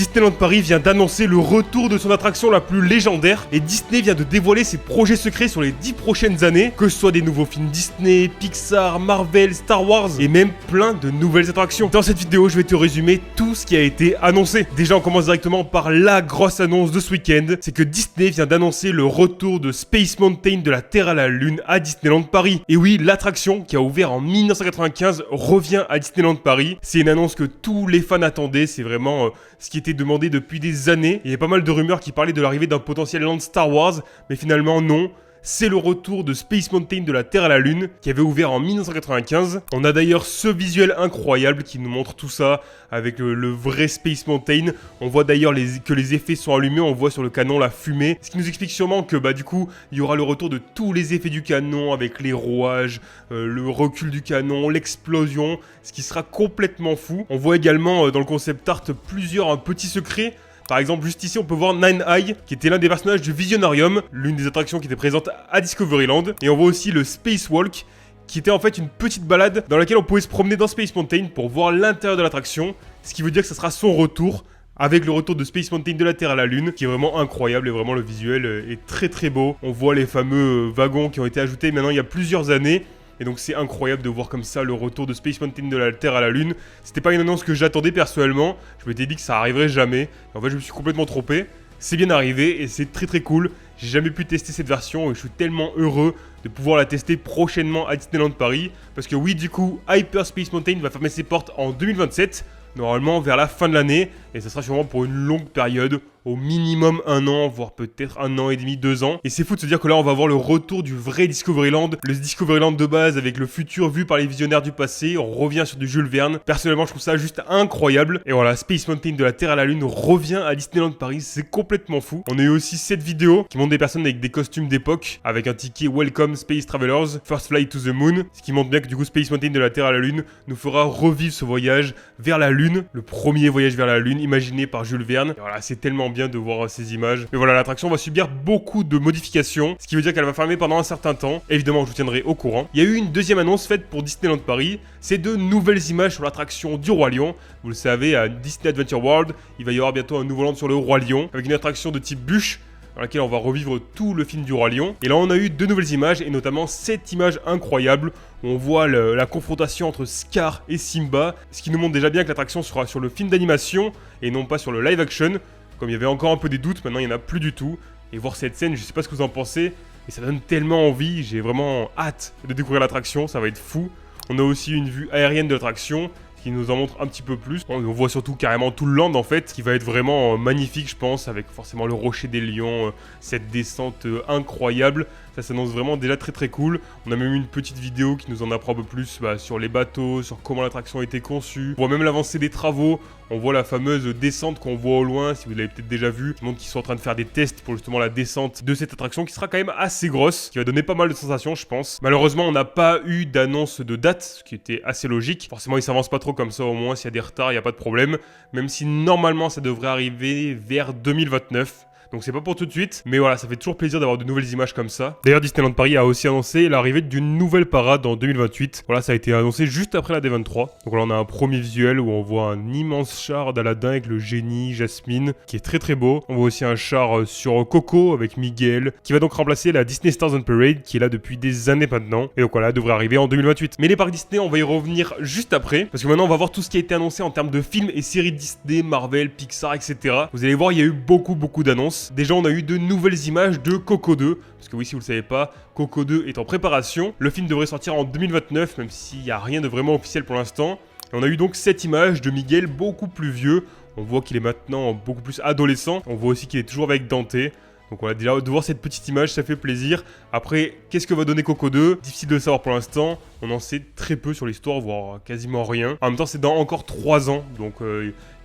Disneyland Paris vient d'annoncer le retour de son attraction la plus légendaire et Disney vient de dévoiler ses projets secrets sur les 10 prochaines années, que ce soit des nouveaux films Disney, Pixar, Marvel, Star Wars et même plein de nouvelles attractions. Dans cette vidéo, je vais te résumer tout ce qui a été annoncé. Déjà, on commence directement par la grosse annonce de ce week-end, c'est que Disney vient d'annoncer le retour de Space Mountain de la Terre à la Lune à Disneyland Paris. Et oui, l'attraction qui a ouvert en 1995 revient à Disneyland Paris. C'est une annonce que tous les fans attendaient, c'est vraiment ce qui était demandé depuis des années. Il y a pas mal de rumeurs qui parlaient de l'arrivée d'un potentiel land Star Wars, mais finalement non. C'est le retour de Space Mountain de la Terre à la Lune, qui avait ouvert en 1995. On a d'ailleurs ce visuel incroyable qui nous montre tout ça, avec le vrai Space Mountain. On voit d'ailleurs que les effets sont allumés, on voit sur le canon la fumée. Ce qui nous explique sûrement que du coup, il y aura le retour de tous les effets du canon, avec les rouages, le recul du canon, l'explosion, ce qui sera complètement fou. On voit également dans le concept art plusieurs petits secrets. Par exemple, juste ici, on peut voir Nine Eye, qui était l'un des personnages du Visionarium, l'une des attractions qui était présente à Discoveryland. Et on voit aussi le Spacewalk, qui était en fait une petite balade dans laquelle on pouvait se promener dans Space Mountain pour voir l'intérieur de l'attraction. Ce qui veut dire que ça sera son retour, avec le retour de Space Mountain de la Terre à la Lune, qui est vraiment incroyable et vraiment le visuel est très très beau. On voit les fameux wagons qui ont été ajoutés maintenant il y a plusieurs années. Et donc c'est incroyable de voir comme ça le retour de Space Mountain de la Terre à la Lune. C'était pas une annonce que j'attendais personnellement. Je m'étais dit que ça arriverait jamais. En fait je me suis complètement trompé. C'est bien arrivé et c'est très très cool. J'ai jamais pu tester cette version et je suis tellement heureux de pouvoir la tester prochainement à Disneyland Paris. Parce que oui, du coup, Hyperspace Mountain va fermer ses portes en 2027. Normalement vers la fin de l'année. Et ça sera sûrement pour une longue période. Au minimum 1 an, voire peut-être 1 an et demi, 2 ans. Et c'est fou de se dire que là, on va voir le retour du vrai Discoveryland. Le Discoveryland de base avec le futur vu par les visionnaires du passé. On revient sur du Jules Verne. Personnellement, je trouve ça juste incroyable. Et voilà, Space Mountain de la Terre à la Lune revient à Disneyland Paris. C'est complètement fou. On a eu aussi cette vidéo qui montre des personnes avec des costumes d'époque. Avec un ticket Welcome Space Travelers, First Flight to the Moon. Ce qui montre bien que du coup, Space Mountain de la Terre à la Lune nous fera revivre ce voyage vers la Lune. Le premier voyage vers la Lune imaginé par Jules Verne. Et voilà, c'est tellement bien de voir ces images. Mais voilà, l'attraction va subir beaucoup de modifications, ce qui veut dire qu'elle va fermer pendant un certain temps. Évidemment, je vous tiendrai au courant. Il y a eu une deuxième annonce faite pour Disneyland Paris. C'est de nouvelles images sur l'attraction du Roi Lion. Vous le savez, à Disney Adventure World, il va y avoir bientôt un nouveau land sur le Roi Lion, avec une attraction de type bûche, dans laquelle on va revivre tout le film du Roi Lion. Et là, on a eu de nouvelles images, et notamment cette image incroyable, où on voit la confrontation entre Scar et Simba, ce qui nous montre déjà bien que l'attraction sera sur le film d'animation, et non pas sur le live action. Comme il y avait encore un peu des doutes, maintenant il n'y en a plus du tout. Et voir cette scène, je sais pas ce que vous en pensez, mais ça donne tellement envie, j'ai vraiment hâte de découvrir l'attraction, ça va être fou. On a aussi une vue aérienne de l'attraction, qui nous en montre un petit peu plus. On voit surtout carrément tout le land en fait, qui va être vraiment magnifique je pense, avec forcément le rocher des lions, cette descente incroyable. Ça s'annonce vraiment déjà très très cool. On a même eu une petite vidéo qui nous en apprend un peu plus sur les bateaux, sur comment l'attraction a été conçue. On voit même l'avancée des travaux. On voit la fameuse descente qu'on voit au loin, si vous l'avez peut-être déjà vu. Qui montre qu'ils sont en train de faire des tests pour justement la descente de cette attraction qui sera quand même assez grosse, qui va donner pas mal de sensations je pense. Malheureusement on n'a pas eu d'annonce de date, ce qui était assez logique. Forcément ils s'avancent pas trop comme ça, au moins s'il y a des retards, il n'y a pas de problème. Même si normalement ça devrait arriver vers 2029. Donc c'est pas pour tout de suite, mais voilà, ça fait toujours plaisir d'avoir de nouvelles images comme ça. D'ailleurs, Disneyland Paris a aussi annoncé l'arrivée d'une nouvelle parade en 2028. Voilà, ça a été annoncé juste après la D23. Donc là, on a un premier visuel où on voit un immense char d'Aladin avec le génie, Jasmine, qui est très très beau. On voit aussi un char sur Coco avec Miguel, qui va donc remplacer la Disney Stars on Parade, qui est là depuis des années maintenant. Et donc voilà, elle devrait arriver en 2028. Mais les parcs Disney, on va y revenir juste après, parce que maintenant, on va voir tout ce qui a été annoncé en termes de films et séries Disney, Marvel, Pixar, etc. Vous allez voir, il y a eu beaucoup d'annonces. Déjà, on a eu de nouvelles images de Coco 2, parce que oui, si vous le savez pas, Coco 2 est en préparation. Le film devrait sortir en 2029, même s'il n'y a rien de vraiment officiel pour l'instant. Et on a eu donc cette image de Miguel beaucoup plus vieux. On voit qu'il est maintenant beaucoup plus adolescent. On voit aussi qu'il est toujours avec Dante. Donc voilà, déjà de voir cette petite image, ça fait plaisir. Après, qu'est-ce que va donner Coco 2 ? Difficile de le savoir pour l'instant. On en sait très peu sur l'histoire, voire quasiment rien. En même temps, c'est dans encore 3 ans, donc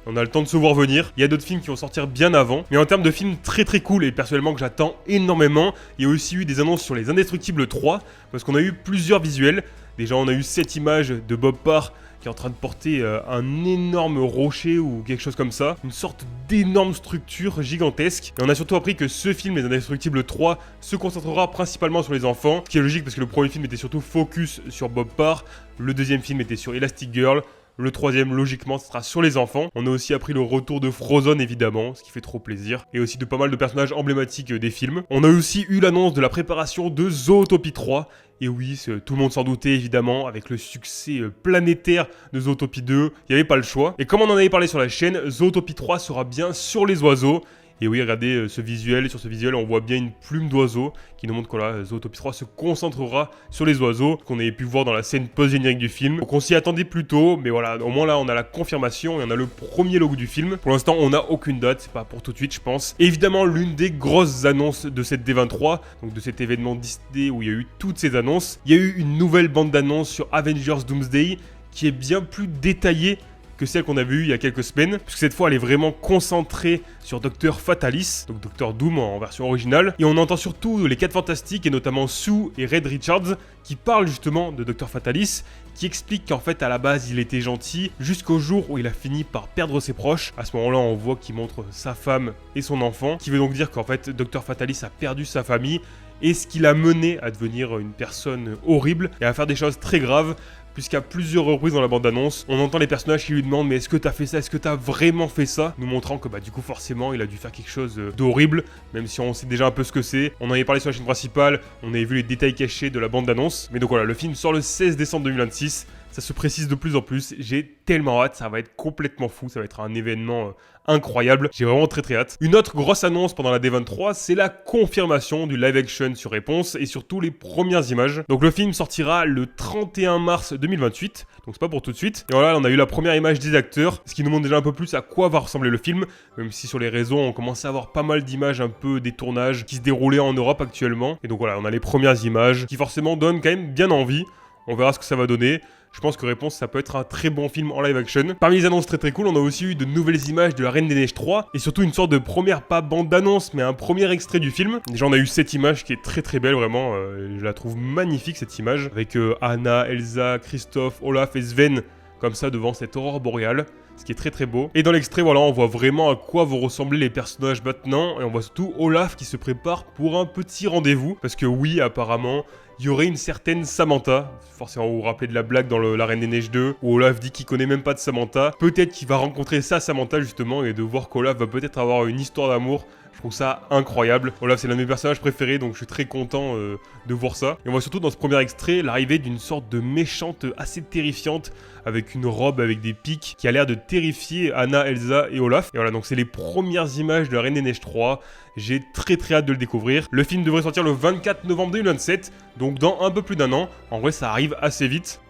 on a le temps de se voir venir. Il y a d'autres films qui vont sortir bien avant. Mais en termes de films très très cool et personnellement que j'attends énormément, il y a aussi eu des annonces sur les Indestructibles 3. Parce qu'on a eu plusieurs visuels. Déjà, on a eu cette image de Bob Parr qui est en train de porter un énorme rocher ou quelque chose comme ça. Une sorte d'énorme structure gigantesque. Et on a surtout appris que ce film, Les Indestructibles 3, se concentrera principalement sur les enfants. Ce qui est logique parce que le premier film était surtout focus sur Bob Parr. Le deuxième film était sur Elastic Girl. Le troisième, logiquement, ce sera sur les enfants. On a aussi appris le retour de Frozen, évidemment, ce qui fait trop plaisir. Et aussi de pas mal de personnages emblématiques des films. On a aussi eu l'annonce de la préparation de Zootopie 3. Et oui, tout le monde s'en doutait évidemment, avec le succès planétaire de Zootopie 2, il n'y avait pas le choix. Et comme on en avait parlé sur la chaîne, Zootopie 3 sera bien sur les oiseaux. Et oui, regardez ce visuel, sur ce visuel on voit bien une plume d'oiseau qui nous montre que là, Zootopie 3 se concentrera sur les oiseaux, qu'on avait pu voir dans la scène post-générique du film. Donc on s'y attendait plus tôt, mais voilà, au moins là on a la confirmation et on a le premier logo du film. Pour l'instant on n'a aucune date, c'est pas pour tout de suite je pense. Et évidemment l'une des grosses annonces de cette D23, donc de cet événement Disney où il y a eu toutes ces annonces, il y a eu une nouvelle bande d'annonces sur Avengers Doomsday qui est bien plus détaillée que celle qu'on avait eue il y a quelques semaines, puisque cette fois elle est vraiment concentrée sur Dr Fatalis, donc Dr Doom en version originale, et on entend surtout les 4 Fantastiques, et notamment Sue et Red Richards, qui parlent justement de Dr Fatalis, qui explique qu'en fait à la base il était gentil, jusqu'au jour où il a fini par perdre ses proches. À ce moment-là on voit qu'il montre sa femme et son enfant, qui veut donc dire qu'en fait Dr Fatalis a perdu sa famille, et ce qui l'a mené à devenir une personne horrible, et à faire des choses très graves, puisqu'à plusieurs reprises dans la bande-annonce, on entend les personnages qui lui demandent « Mais est-ce que t'as fait ça? Est-ce que t'as vraiment fait ça ?» Nous montrant que du coup forcément il a dû faire quelque chose d'horrible, même si on sait déjà un peu ce que c'est. On en avait parlé sur la chaîne principale, on avait vu les détails cachés de la bande-annonce. Mais donc voilà, le film sort le 16 décembre 2026, ça se précise de plus en plus, j'ai tellement hâte, ça va être complètement fou, ça va être un événement incroyable, j'ai vraiment très hâte. Une autre grosse annonce pendant la D23, c'est la confirmation du live action sur Réponse et surtout les premières images. Donc le film sortira le 31 mars 2028, donc c'est pas pour tout de suite. Et voilà, on a eu la première image des acteurs, ce qui nous montre déjà un peu plus à quoi va ressembler le film, même si sur les réseaux on commence à avoir pas mal d'images un peu des tournages qui se déroulaient en Europe actuellement. Et donc voilà, on a les premières images qui forcément donnent quand même bien envie. On verra ce que ça va donner. Je pense que Réponse, ça peut être un très bon film en live action. Parmi les annonces très cool, on a aussi eu de nouvelles images de La Reine des Neiges 3, et surtout une sorte de première, pas bande d'annonce, mais un premier extrait du film. Déjà, on a eu cette image qui est très belle, vraiment. Je la trouve magnifique, cette image, avec Anna, Elsa, Christophe, Olaf et Sven, comme ça, devant cette aurore boréale. Ce qui est très beau. Et dans l'extrait, voilà, on voit vraiment à quoi vont ressembler les personnages maintenant. Et on voit surtout Olaf qui se prépare pour un petit rendez-vous. Parce que oui, apparemment, il y aurait une certaine Samantha. Forcément, vous vous rappelez de la blague dans La Reine des Neiges 2, où Olaf dit qu'il connaît même pas de Samantha. Peut-être qu'il va rencontrer sa Samantha, justement, et de voir qu'Olaf va peut-être avoir une histoire d'amour. Je trouve ça incroyable. Olaf, c'est l'un de mes personnages préférés, donc je suis très content de voir ça. Et on voit surtout dans ce premier extrait l'arrivée d'une sorte de méchante assez terrifiante, avec une robe avec des pics, qui a l'air de terrifier Anna, Elsa et Olaf. Et voilà, donc c'est les premières images de La Reine des Neiges 3. J'ai très hâte de le découvrir. Le film devrait sortir le 24 novembre 2027, donc dans un peu plus d'un an. En vrai, ça arrive assez vite.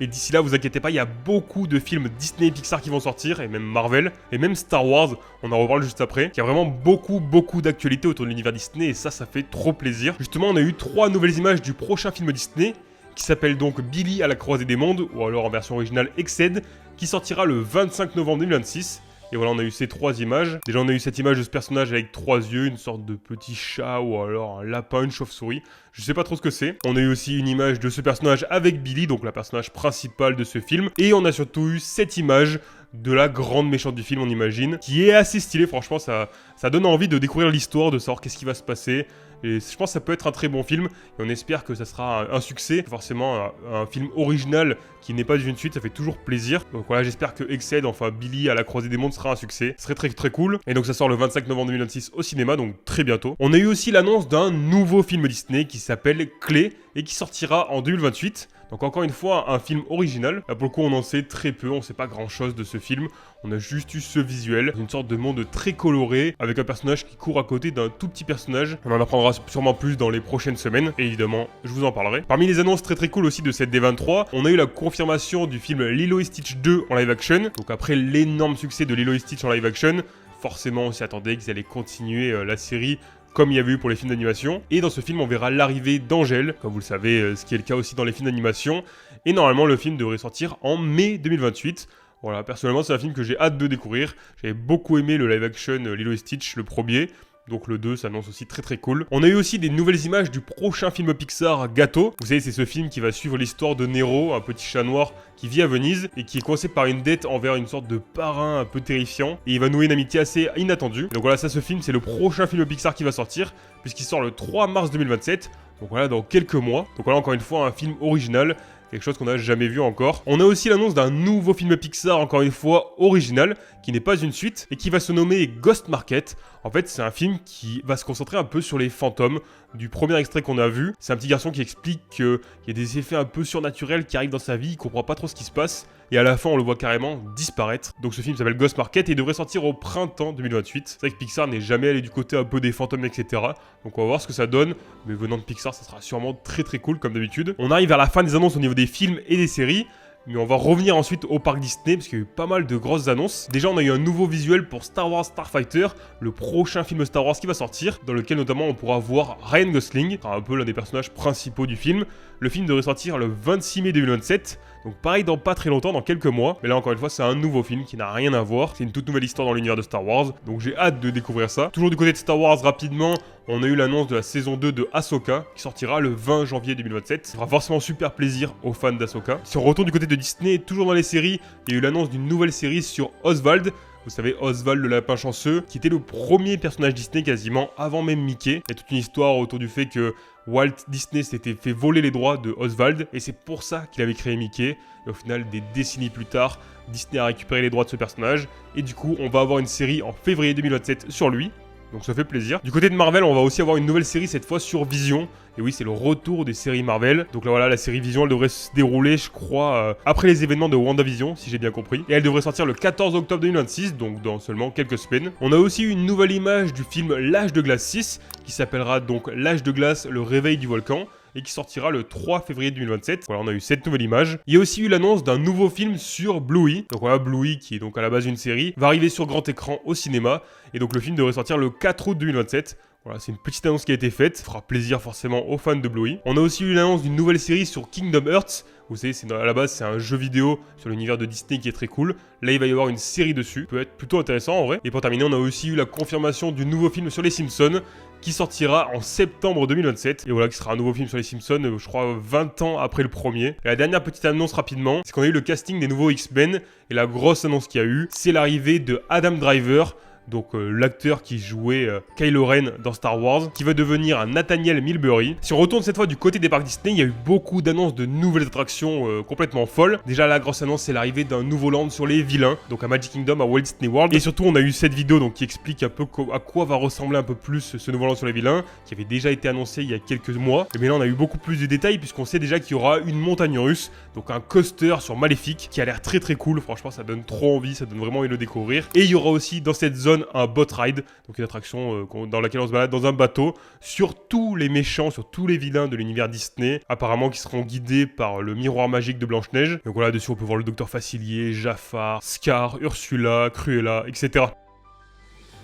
Et d'ici là, vous inquiétez pas, il y a beaucoup de films Disney et Pixar qui vont sortir, et même Marvel, et même Star Wars, on en reparle juste après. Il y a vraiment beaucoup d'actualités autour de l'univers Disney, et ça fait trop plaisir. Justement, on a eu 3 nouvelles images du prochain film Disney, qui s'appelle donc Billy à la croisée des mondes, ou alors en version originale Exced, qui sortira le 25 novembre 2026. Et voilà, on a eu ces 3 images. Déjà, on a eu cette image de ce personnage avec 3 yeux, une sorte de petit chat ou alors un lapin, une chauve-souris. Je sais pas trop ce que c'est. On a eu aussi une image de ce personnage avec Billy, donc la personnage principale de ce film. Et on a surtout eu cette image de la grande méchante du film, on imagine, qui est assez stylée. Franchement, ça donne envie de découvrir l'histoire, de savoir qu'est-ce qui va se passer. Et je pense que ça peut être un très bon film, et on espère que ça sera un succès. Forcément, un film original qui n'est pas une suite, ça fait toujours plaisir. Donc voilà, j'espère que Exced, enfin Billy à la croisée des mondes, sera un succès. Ce serait très cool. Et donc ça sort le 25 novembre 2026 au cinéma, donc très bientôt. On a eu aussi l'annonce d'un nouveau film Disney qui s'appelle Clé, et qui sortira en 2028. Donc encore une fois, un film original. Là, pour le coup, on en sait très peu, on sait pas grand chose de ce film. On a juste eu ce visuel, une sorte de monde très coloré, avec un personnage qui court à côté d'un tout petit personnage. On en apprendra sûrement plus dans les prochaines semaines, et évidemment, je vous en parlerai. Parmi les annonces très cool aussi de cette D23, on a eu la confirmation du film Lilo et Stitch 2 en live action. Donc après l'énorme succès de Lilo et Stitch en live action, forcément on s'y attendait qu'ils allaient continuer la série comme il y avait eu pour les films d'animation. Et dans ce film, on verra l'arrivée d'Angèle, comme vous le savez, ce qui est le cas aussi dans les films d'animation. Et normalement, le film devrait sortir en mai 2028. Voilà, personnellement, c'est un film que j'ai hâte de découvrir. J'avais beaucoup aimé le live-action Lilo et Stitch, le premier. Donc le 2 s'annonce aussi très cool. On a eu aussi des nouvelles images du prochain film Pixar, Gâteau. Vous savez, c'est ce film qui va suivre l'histoire de Nero, un petit chat noir qui vit à Venise et qui est coincé par une dette envers une sorte de parrain un peu terrifiant. Et il va nouer une amitié assez inattendue. Donc voilà, ça, ce film, c'est le prochain film Pixar qui va sortir, puisqu'il sort le 3 mars 2027. Donc voilà, dans quelques mois. Donc voilà, encore une fois, un film original. quelque chose qu'on n'a jamais vu encore. On a aussi l'annonce d'un nouveau film Pixar, encore une fois original, qui n'est pas une suite, et qui va se nommer Ghost Market. En fait, c'est un film qui va se concentrer un peu sur les fantômes. Du premier extrait qu'on a vu, c'est un petit garçon qui explique qu'il y a des effets un peu surnaturels qui arrivent dans sa vie, il comprend pas trop ce qui se passe, et à la fin on le voit carrément disparaître. Donc ce film s'appelle Ghost Market et il devrait sortir au printemps 2028. C'est vrai que Pixar n'est jamais allé du côté un peu des fantômes, etc. Donc on va voir ce que ça donne, mais venant de Pixar, ça sera sûrement très cool comme d'habitude. On arrive vers la fin des annonces au niveau des films et des séries. Mais on va revenir ensuite au parc Disney parce qu'il y a eu pas mal de grosses annonces. Déjà, on a eu un nouveau visuel pour Star Wars Starfighter, le prochain film Star Wars qui va sortir, dans lequel notamment on pourra voir Ryan Gosling, un peu l'un des personnages principaux du film. Le film devrait sortir le 26 mai 2027, donc pareil dans pas très longtemps, dans quelques mois. Mais là encore une fois, c'est un nouveau film qui n'a rien à voir. C'est une toute nouvelle histoire dans l'univers de Star Wars, donc j'ai hâte de découvrir ça. Toujours du côté de Star Wars, rapidement, on a eu l'annonce de la saison 2 de Ahsoka, qui sortira le 20 janvier 2027. Ça fera forcément super plaisir aux fans d'Ahsoka. Si on retourne du côté de Disney, toujours dans les séries, il y a eu l'annonce d'une nouvelle série sur Oswald. Vous savez, Oswald le lapin chanceux, qui était le premier personnage Disney quasiment avant même Mickey. Il y a toute une histoire autour du fait que Walt Disney s'était fait voler les droits de Oswald, et c'est pour ça qu'il avait créé Mickey. Et au final, des décennies plus tard, Disney a récupéré les droits de ce personnage, et du coup, on va avoir une série en février 2027 sur lui. Donc ça fait plaisir. Du côté de Marvel, on va aussi avoir une nouvelle série cette fois sur Vision. Et oui, c'est le retour des séries Marvel. Donc là voilà, la série Vision, elle devrait se dérouler, je crois, après les événements de WandaVision, si j'ai bien compris. Et elle devrait sortir le 14 octobre 2026, donc dans seulement quelques semaines. On a aussi eu une nouvelle image du film L'Âge de Glace 6, qui s'appellera donc L'Âge de Glace, le réveil du volcan, et qui sortira le 3 février 2027. Voilà, on a eu cette nouvelle image. Il y a aussi eu l'annonce d'un nouveau film sur Bluey. Donc voilà, Bluey, qui est donc à la base une série, va arriver sur grand écran au cinéma. Et donc le film devrait sortir le 4 août 2027. Voilà, c'est une petite annonce qui a été faite. Ça fera plaisir forcément aux fans de Bluey. On a aussi eu l'annonce d'une nouvelle série sur Kingdom Hearts. Vous savez, à la base, c'est un jeu vidéo sur l'univers de Disney qui est très cool. Là, il va y avoir une série dessus. Ça peut être plutôt intéressant en vrai. Et pour terminer, on a aussi eu la confirmation du nouveau film sur les Simpsons, qui sortira en septembre 2027. Et voilà, qui sera un nouveau film sur les Simpsons, je crois 20 ans après le premier. Et la dernière petite annonce rapidement, c'est qu'on a eu le casting des nouveaux X-Men. Et la grosse annonce qu'il y a eu, c'est l'arrivée de Adam Driver, donc l'acteur qui jouait Kylo Ren dans Star Wars, qui va devenir un Nathaniel Milbury. Si on retourne cette fois du côté des parcs Disney, il y a eu beaucoup d'annonces de nouvelles attractions complètement folles. Déjà, la grosse annonce, c'est l'arrivée d'un nouveau land sur les vilains, donc à Magic Kingdom, à Walt Disney World. Et surtout, on a eu cette vidéo donc, qui explique un peu à quoi va ressembler un peu plus ce nouveau land sur les vilains, qui avait déjà été annoncé il y a quelques mois. Et bien là, on a eu beaucoup plus de détails, puisqu'on sait déjà qu'il y aura une montagne russe, donc un coaster sur Maléfique, qui a l'air très cool. Franchement, ça donne trop envie, ça donne vraiment envie de le découvrir. Et il y aura aussi dans cette zone un boat ride, donc une attraction dans laquelle on se balade dans un bateau sur tous les méchants, sur tous les vilains de l'univers Disney, apparemment qui seront guidés par le miroir magique de Blanche-Neige. Donc voilà, dessus on peut voir le Docteur Facilier, Jafar, Scar, Ursula, Cruella, etc.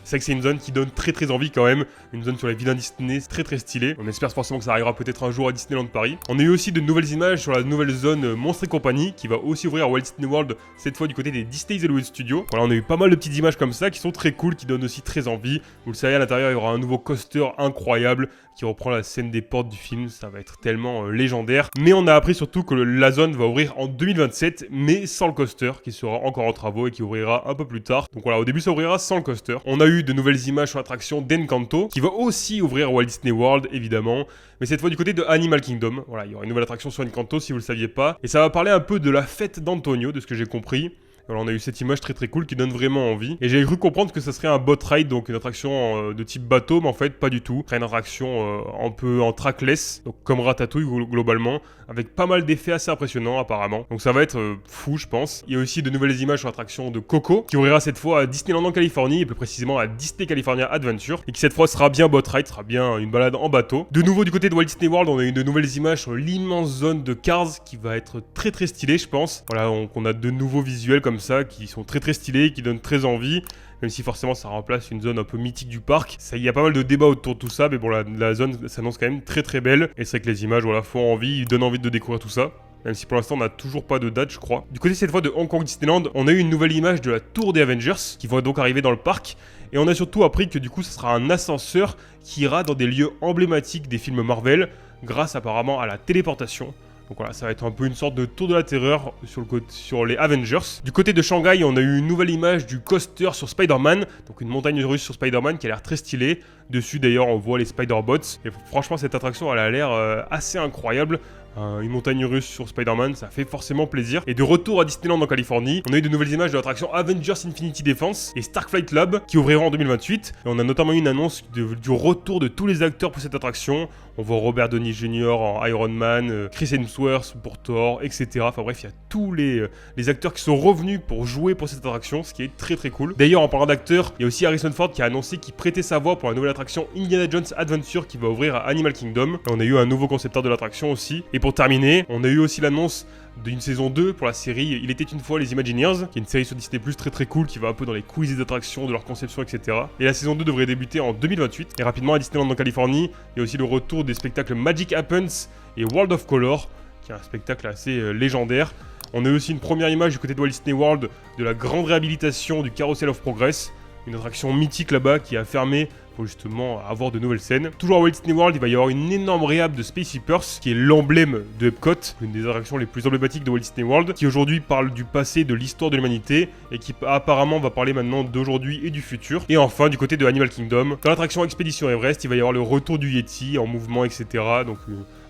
C'est vrai que c'est une zone qui donne très envie quand même, une zone sur les vilains Disney, c'est très stylé. On espère forcément que ça arrivera peut-être un jour à Disneyland Paris. On a eu aussi de nouvelles images sur la nouvelle zone Monstres et compagnie, qui va aussi ouvrir à Walt Disney World, cette fois du côté des Disney's Hollywood Studios. Voilà, on a eu pas mal de petites images comme ça qui sont très cool, qui donnent aussi très envie. Vous le savez, à l'intérieur il y aura un nouveau coaster incroyable qui reprend la scène des portes du film, ça va être tellement légendaire. Mais on a appris surtout que la zone va ouvrir en 2027, mais sans le coaster, qui sera encore en travaux et qui ouvrira un peu plus tard. Donc voilà, au début ça ouvrira sans le coaster. On a eu de nouvelles images sur l'attraction d'Encanto, qui va aussi ouvrir à Walt Disney World, évidemment, mais cette fois du côté de Animal Kingdom. Voilà, il y aura une nouvelle attraction sur Encanto, si vous le saviez pas, et ça va parler un peu de la fête d'Antonio, de ce que j'ai compris. Alors on a eu cette image très cool qui donne vraiment envie. Et j'avais cru comprendre que ça serait un boat ride, donc une attraction de type bateau, mais en fait pas du tout. Ce serait une attraction un peu en trackless, donc comme Ratatouille globalement, avec pas mal d'effets assez impressionnants apparemment. Donc ça va être fou je pense. Il y a aussi de nouvelles images sur l'attraction de Coco, qui ouvrira cette fois à Disneyland en Californie, et plus précisément à Disney California Adventure, et qui cette fois sera bien boat ride, sera bien une balade en bateau. De nouveau du côté de Walt Disney World, on a eu de nouvelles images sur l'immense zone de Cars, qui va être très stylée je pense. Voilà, on a de nouveaux visuels comme ça qui sont très stylés, qui donnent très envie, même si forcément ça remplace une zone un peu mythique du parc. Il y a pas mal de débats autour de tout ça, mais bon, la zone s'annonce quand même très belle, et c'est vrai que les images voilà, font envie, donnent envie de découvrir tout ça. Même si pour l'instant on n'a toujours pas de date je crois. Du côté cette fois de Hong Kong Disneyland, on a eu une nouvelle image de la tour des Avengers qui va donc arriver dans le parc. Et on a surtout appris que du coup ce sera un ascenseur qui ira dans des lieux emblématiques des films Marvel, grâce apparemment à la téléportation. Donc voilà, ça va être un peu une sorte de tour de la terreur sur les Avengers. Du côté de Shanghai, on a eu une nouvelle image du coaster sur Spider-Man. Donc une montagne russe sur Spider-Man qui a l'air très stylée. Dessus d'ailleurs, on voit les Spider-Bots. Et franchement, cette attraction, elle a l'air assez incroyable. une montagne russe sur Spider-Man, ça fait forcément plaisir. Et de retour à Disneyland en Californie, on a eu de nouvelles images de l'attraction Avengers Infinity Defense et Starflight Lab qui ouvriront en 2028. Et on a notamment eu une annonce du retour de tous les acteurs pour cette attraction. On voit Robert Downey Jr. en Iron Man, Chris Hemsworth pour Thor, etc. Enfin bref, il y a tous les acteurs qui sont revenus pour jouer pour cette attraction, ce qui est très très cool. D'ailleurs, en parlant d'acteurs, il y a aussi Harrison Ford qui a annoncé qu'il prêtait sa voix pour la nouvelle attraction Indiana Jones Adventure qui va ouvrir à Animal Kingdom. Là, on a eu un nouveau concepteur de l'attraction aussi. Et pour terminer, on a eu aussi l'annonce d'une saison 2 pour la série Il était une fois les Imagineers, qui est une série sur Disney+, très très cool, qui va un peu dans les quiz d'attractions, de leur conception, etc. Et la saison 2 devrait débuter en 2028. Et rapidement, à Disneyland en Californie, il y a aussi le retour des spectacles Magic Happens et World of Color, qui est un spectacle assez légendaire. On a eu aussi une première image du côté de Walt Disney World de la grande réhabilitation du Carousel of Progress, une attraction mythique là-bas qui a fermé pour justement avoir de nouvelles scènes. Toujours à Walt Disney World, il va y avoir une énorme réhab de Space Shippers, qui est l'emblème de Epcot, une des attractions les plus emblématiques de Walt Disney World, qui aujourd'hui parle du passé, de l'histoire de l'humanité, et qui apparemment va parler maintenant d'aujourd'hui et du futur. Et enfin, du côté de Animal Kingdom, dans l'attraction Expédition Everest, il va y avoir le retour du Yeti en mouvement, etc. Donc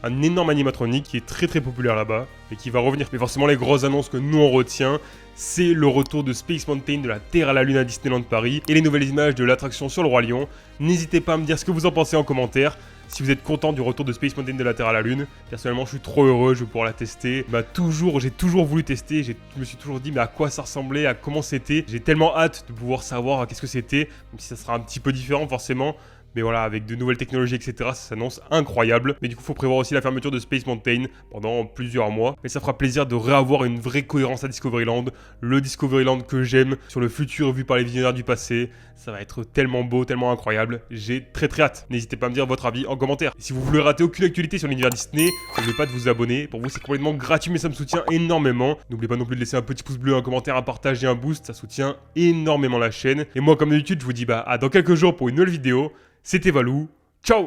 un énorme animatronique qui est très très populaire là-bas, et qui va revenir. Mais forcément, les grosses annonces que nous on retient, c'est le retour de Space Mountain de la Terre à la Lune à Disneyland Paris et les nouvelles images de l'attraction sur le Roi Lion. N'hésitez pas à me dire ce que vous en pensez en commentaire. Si vous êtes content du retour de Space Mountain de la Terre à la Lune, personnellement je suis trop heureux, je vais pouvoir la tester. J'ai toujours voulu tester, je me suis toujours dit mais à quoi ça ressemblait, à comment c'était. J'ai tellement hâte de pouvoir savoir qu'est-ce que c'était, même si ça sera un petit peu différent forcément. Mais voilà, avec de nouvelles technologies, etc., ça s'annonce incroyable. Mais du coup, il faut prévoir aussi la fermeture de Space Mountain pendant plusieurs mois. Mais ça fera plaisir de réavoir une vraie cohérence à Discoveryland. Le Discoveryland que j'aime, sur le futur vu par les visionnaires du passé. Ça va être tellement beau, tellement incroyable. J'ai très très hâte. N'hésitez pas à me dire votre avis en commentaire. Et si vous voulez rater aucune actualité sur l'univers Disney, n'oubliez pas de vous abonner. Pour vous, c'est complètement gratuit, mais ça me soutient énormément. N'oubliez pas non plus de laisser un petit pouce bleu, un commentaire, un partage et un boost. Ça soutient énormément la chaîne. Et moi, comme d'habitude, je vous dis à dans quelques jours pour une nouvelle vidéo. C'était Valou, ciao!